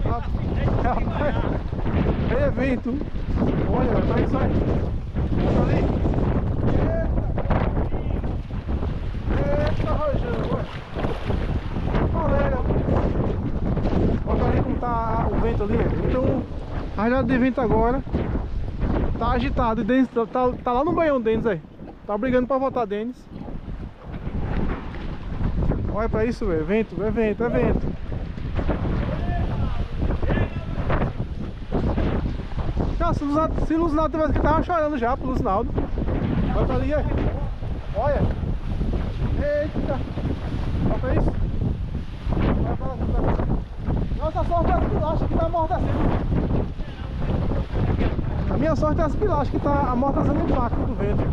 Rapaz, é vento. Olha, tá isso aí. Olha ali. Eita, rojão, olha. Olha, olha ali como tá o vento ali. Então, a rajada de vento agora tá agitado. E Denis tá lá no banhão, Denis aí. Tá brigando pra voltar, Denis. Olha pra isso, velho. Vento, é vento, é vento. Não, se o Lucinaldo tivesse que tava chorando já pro Lucinaldo. Olha pra ali, olha. Eita. Olha pra isso. Olha pra lá. Nossa sorte é as pilastras que tá amortecendo. A minha sorte é as pilastras que tá amortecendo o impacto do vento.